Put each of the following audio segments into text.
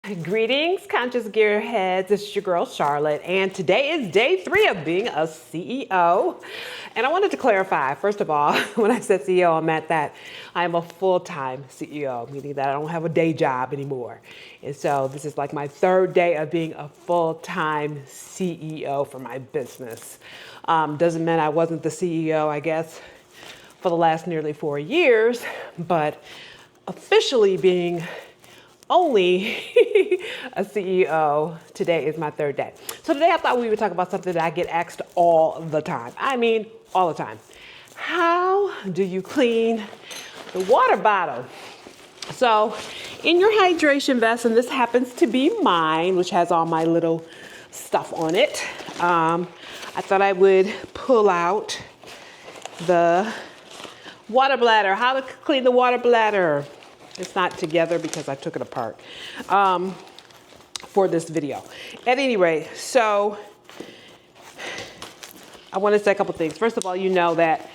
Greetings, conscious gearheads. It's your girl Charlotte, and today is day 3 of being a CEO. And I wanted to clarify, first of all, when I said CEO, I meant that I am a full-time CEO, meaning that I don't have a day job anymore. And so this is like my 3rd day of being a full-time CEO for my business. Doesn't mean I wasn't the CEO, I guess, for the last nearly 4 years, but officially being only a CEO, today is my 3rd day. So today I thought we would talk about something that I get asked all the time. I mean, all the time. How do you clean the water bottle? So in your hydration vest, and this happens to be mine, which has all my little stuff on it, I thought I would pull out the water bladder. How to clean the water bladder. It's not together because I took it apart for this video. At any rate, so I want to say a couple things. First of all, you know that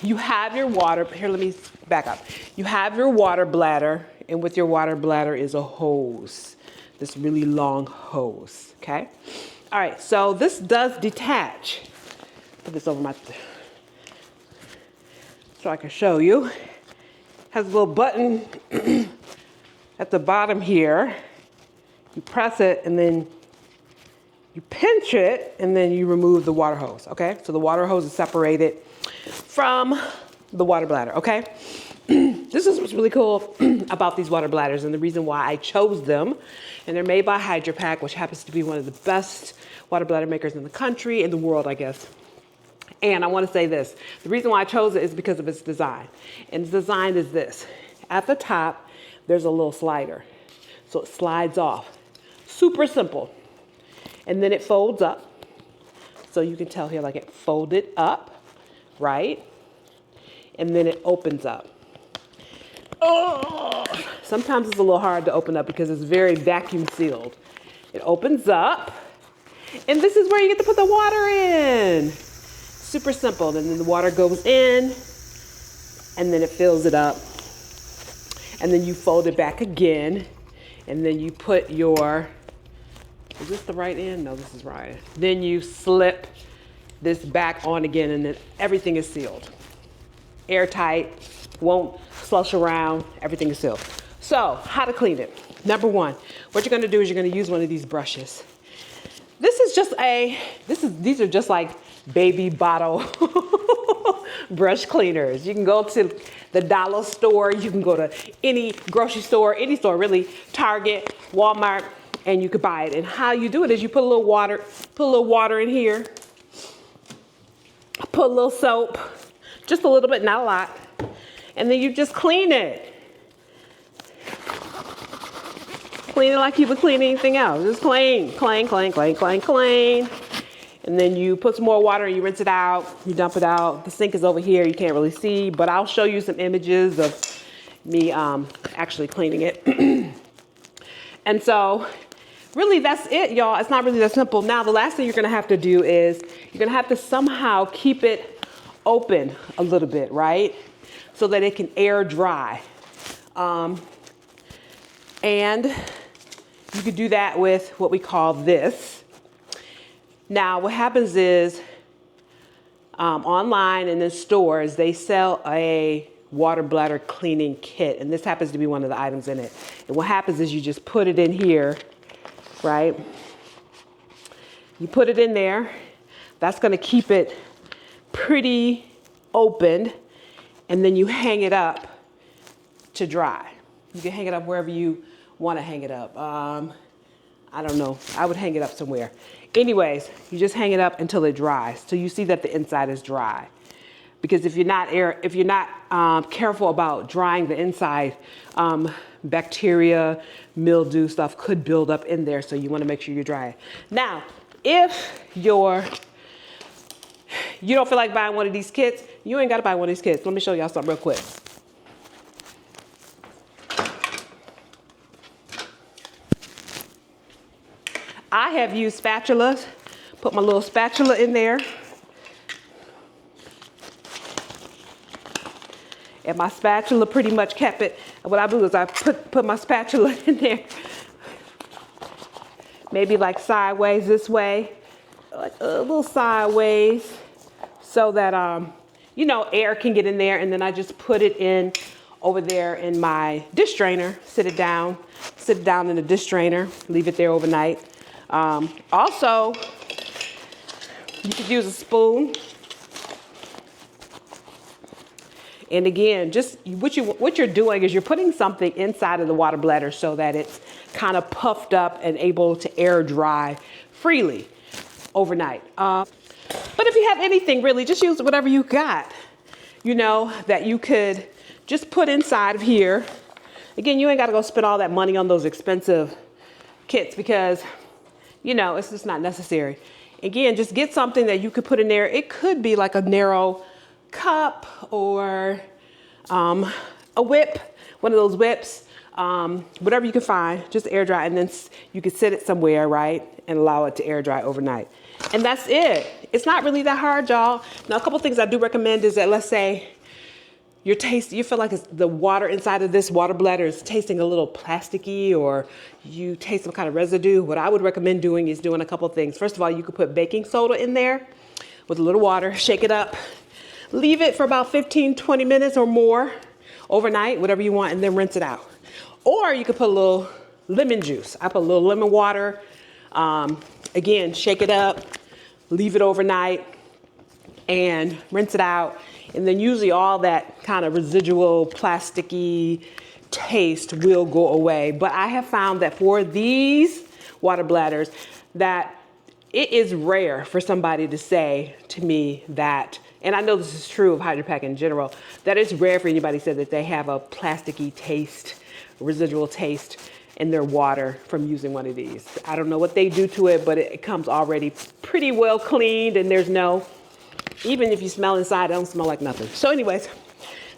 you have your water. Here, let me back up. You have your water bladder, and with your water bladder is a hose, this really long hose, okay? All right, so this does detach. Put this over my, so I can show you. Has a little button at the bottom here. You press it and then you pinch it and then you remove the water hose, okay? So the water hose is separated from the water bladder, okay? This is what's really cool about these water bladders and the reason why I chose them. And they're made by HydratePak, which happens to be one of the best water bladder makers in the country, in the world, I guess. And I want to say this, the reason why I chose it is because of its design. And the design is this. At the top, there's a little slider. So it slides off. Super simple. And then it folds up. So you can tell here like it folded up, right? And then it opens up. Oh, sometimes it's a little hard to open up because it's very vacuum sealed. It opens up. And this is where you get to put the water in. Super simple. And then the water goes in and then it fills it up. And then you fold it back again. And then you put your, is this the right end? No, this is right. Then you slip this back on again and then everything is sealed. Airtight, won't slush around, everything is sealed. So how to clean it. Number 1, what you're gonna do is you're gonna use one of these brushes. This is just these are just like baby bottle brush cleaners. You can go to the dollar store, you can go to any grocery store, any store really, Target, Walmart, and you could buy it. And how you do it is you put a little water in here, put a little soap, just a little bit, not a lot, and then you just clean it. Clean it like you would clean anything else. Just clean. And then you put some more water and you rinse it out. You dump it out. The sink is over here. You can't really see, but I'll show you some images of me actually cleaning it. And so really that's it, y'all. It's not really that simple. Now, the last thing you're gonna have to do is you're gonna have to somehow keep it open a little bit, right? So that it can air dry. And you could do that with what we call this. Now, what happens is online and in stores, they sell a water bladder cleaning kit. And this happens to be one of the items in it. And what happens is you just put it in here, right? You put it in there. That's going to keep it pretty open. And then you hang it up to dry. You can hang it up wherever you want to hang it up. I don't know. I would hang it up somewhere. Anyways, you just hang it up until it dries. So you see that the inside is dry. Because if you're not careful about drying the inside, bacteria, mildew stuff could build up in there. So you want to make sure you dry it. Now, if you don't feel like buying one of these kits, you ain't got to buy one of these kits. Let me show y'all something real quick. I have used spatulas, put my little spatula in there. my spatula pretty much kept it. And what I do is I put my spatula in there, maybe like sideways this way, like a little sideways, so that you know, air can get in there. And then I just put it in over there in my dish drainer. Sit it down in the dish drainer, leave it there overnight. Also, you could use a spoon. And again, just what you're doing is you're putting something inside of the water bladder so that it's kind of puffed up and able to air dry freely overnight. But if you have anything, really, just use whatever you got, you know, that you could just put inside of here. Again, you ain't got to go spend all that money on those expensive kits because, you know, it's just not necessary. Again, just get something that you could put in there. It could be like a narrow cup or a whip, one of those whips, whatever you can find, just air dry, and then you can sit it somewhere, right, and allow it to air dry overnight. And that's it. It's not really that hard, y'all. Now, a couple things I do recommend is that, let's say you feel like the water inside of this water bladder is tasting a little plasticky, or you taste some kind of residue. What I would recommend doing is doing a couple things. First of all, you could put baking soda in there with a little water, shake it up, leave it for about 15-20 minutes or more overnight, whatever you want, and then rinse it out. Or you could put a little lemon juice. I put a little lemon water. Again, shake it up, leave it overnight, and rinse it out. And then usually all that kind of residual plasticky taste will go away. But I have found that for these water bladders that it is rare for somebody to say to me that, and I know this is true of HydratePak in general, that it's rare for anybody to say that they have a plasticky taste, residual taste in their water from using one of these. I don't know what they do to it, but it comes already pretty well cleaned, and there's no, even if you smell inside, it don't smell like nothing. So anyways,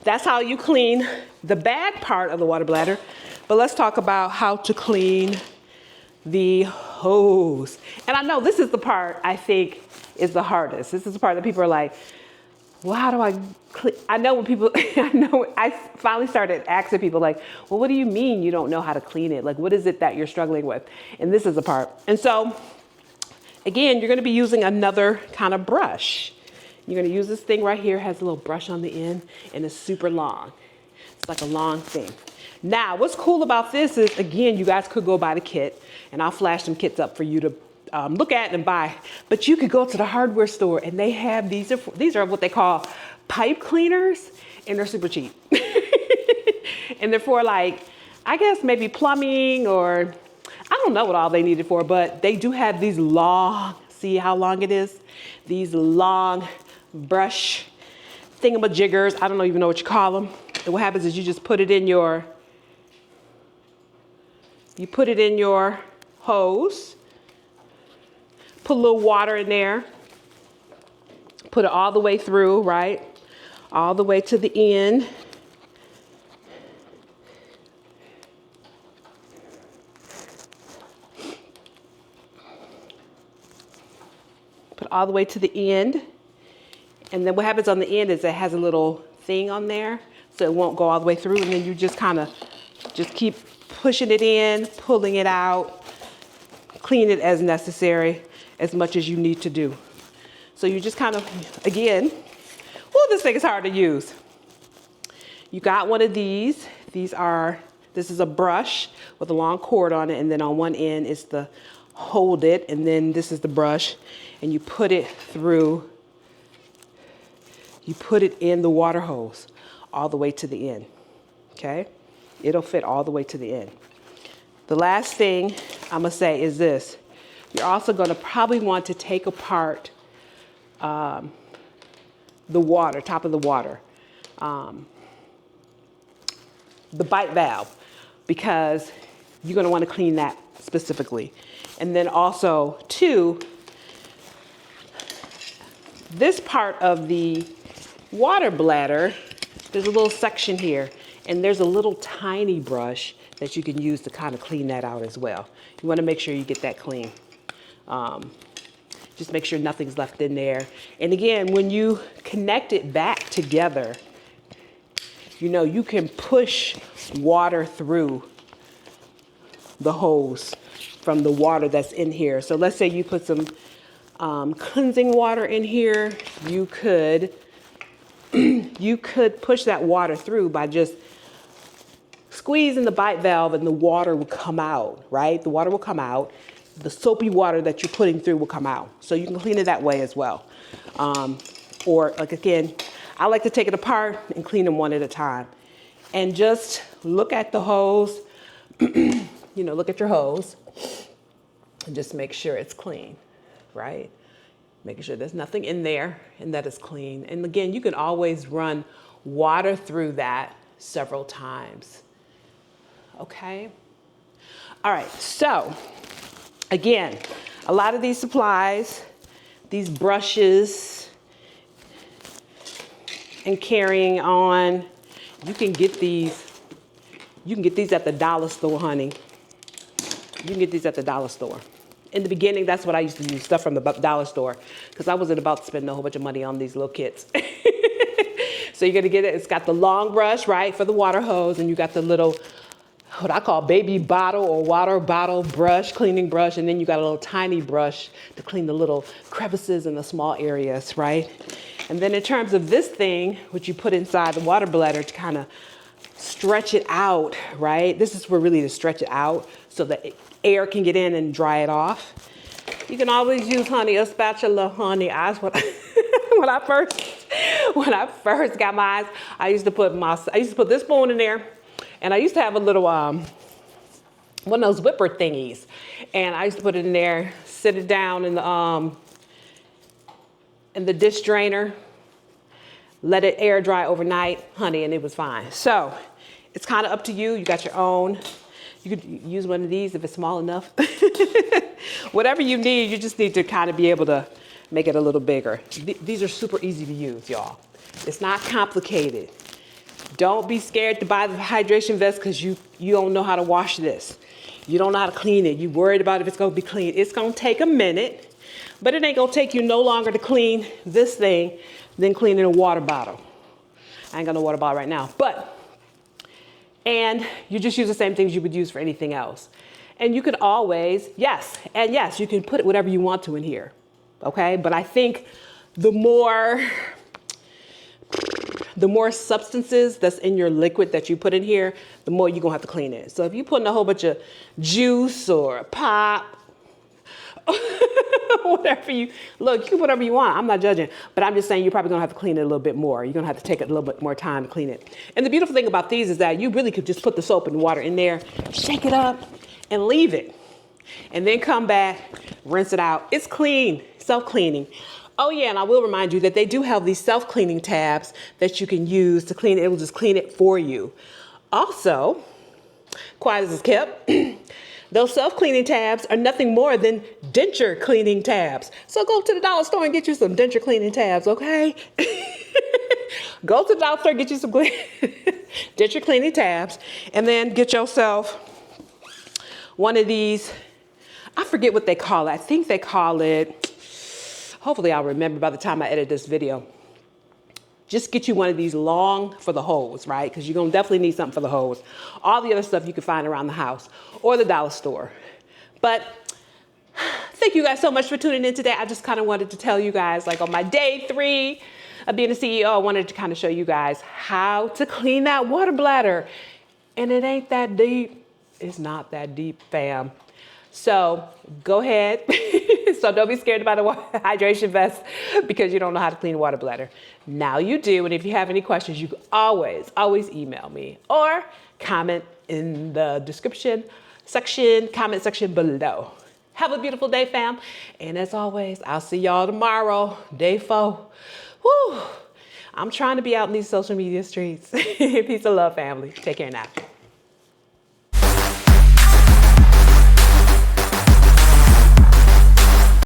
that's how you clean the bad part of the water bladder. But let's talk about how to clean the hose. And I know this is the part I think is the hardest. This is the part that people are like, well, how do I clean? I know when people, I finally started asking people like, well, what do you mean you don't know how to clean it? Like, what is it that you're struggling with? And this is the part. And so again, you're going to be using another kind of brush. You're going to use this thing right here. It has a little brush on the end and it's super long. It's like a long thing. Now, what's cool about this is, again, you guys could go buy the kit, and I'll flash some kits up for you to look at and buy. But you could go to the hardware store and they have these are what they call pipe cleaners, and they're super cheap. And they're for, like, I guess maybe plumbing, or I don't know what all they need it for, but they do have these long, see how long it is? These long brush thingamajiggers. I don't even know what you call them. And what happens is you just put it in your hose, put a little water in there, put it all the way through, right? All the way to the end. Put all the way to the end. And then what happens on the end is it has a little thing on there, so it won't go all the way through. And then you just kind of just keep pushing it in, pulling it out, clean it as necessary, as much as you need to do. So you just kind of, again, well, this thing is hard to use. You got one of these. This is a brush with a long cord on it, and then on one end is the hold it, and then this is the brush, and you put it through, you put it in the water hose all the way to the end, okay? It'll fit all the way to the end. The last thing I'm gonna say is this. You're also gonna probably want to take apart the water, top of the water, the bite valve, because you're gonna wanna clean that specifically. And then also, too, this part of the water bladder, there's a little section here, and there's a little tiny brush that you can use to kind of clean that out as well. You want to make sure you get that clean. Just make sure nothing's left in there. And again, when you connect it back together, you know, you can push water through the hose from the water that's in here. So let's say you put some cleansing water in here. You could push that water through by just squeezing the bite valve, and the water will come out, right? The water will come out. The soapy water that you're putting through will come out. So you can clean it that way as well. Or like, again, I like to take it apart and clean them one at a time. And just look at the hose, you know, look at your hose and just make sure it's clean, right? Making sure there's nothing in there and that it's clean. And again, you can always run water through that several times. Okay. All right. So again, a lot of these supplies, these brushes and carrying on, you can get these at the dollar store, honey. You can get these at the dollar store. In the beginning, that's what I used to use, stuff from the dollar store, because I wasn't about to spend a whole bunch of money on these little kits. So you're gonna get it, it's got the long brush, right, for the water hose, and you got the little, what I call baby bottle or water bottle brush, cleaning brush, and then you got a little tiny brush to clean the little crevices in the small areas, right? And then in terms of this thing, which you put inside the water bladder to kind of stretch it out, right? This is for really to stretch it out so that air can get in and dry it off. You can always use, honey, a spatula, honey. That's what when I first got mine, I used to put this spoon in there, and I used to have a little one of those whipper thingies, and I used to put it in there, sit it down in the dish drainer, let it air dry overnight, honey, and it was fine. So it's kind of up to you. You got your own. You could use one of these if it's small enough. Whatever you need, you just need to kind of be able to make it a little bigger. These are super easy to use, y'all. It's not complicated. Don't be scared to buy the hydration vest because you don't know how to wash this. You don't know how to clean it. You worried about if it's going to be clean. It's going to take a minute, but it ain't going to take you no longer to clean this thing than cleaning a water bottle. I ain't got no water bottle right now, and you just use the same things you would use for anything else. And you could always, yes, you can put whatever you want to in here, okay? But I think the more substances that's in your liquid that you put in here, the more you're gonna have to clean it. So if you're putting a whole bunch of juice or pop, whatever you can put whatever you want. I'm not judging, but I'm just saying you're probably gonna have to clean it a little bit more. You're gonna have to take a little bit more time to clean it. And the beautiful thing about these is that you really could just put the soap and water in there, shake it up, and leave it. And then come back, rinse it out. It's clean, self-cleaning. Oh yeah, and I will remind you that they do have these self-cleaning tabs that you can use to clean it. It will just clean it for you. Also, quiet as it's kept, those self-cleaning tabs are nothing more than denture cleaning tabs. So go to the dollar store and get you some denture cleaning tabs, okay? Go to the dollar store, get you some denture cleaning tabs, and then get yourself one of these. I forget what they call it. I think they call it, hopefully I'll remember by the time I edit this video. Just get you one of these long for the hose, right? Because you're going to definitely need something for the hose. All the other stuff you can find around the house or the dollar store. But thank you guys so much for tuning in today. I just kind of wanted to tell you guys, like on my day 3 of being a CEO, I wanted to kind of show you guys how to clean that water bladder. And it ain't that deep. It's not that deep, fam. So go ahead. So don't be scared about the hydration vest because you don't know how to clean a water bladder. Now you do. And if you have any questions, you can always email me or comment in the comment section below. Have a beautiful day, fam. And as always, I'll see y'all tomorrow, day 4. Woo! I'm trying to be out in these social media streets. Peace and love, family. Take care now.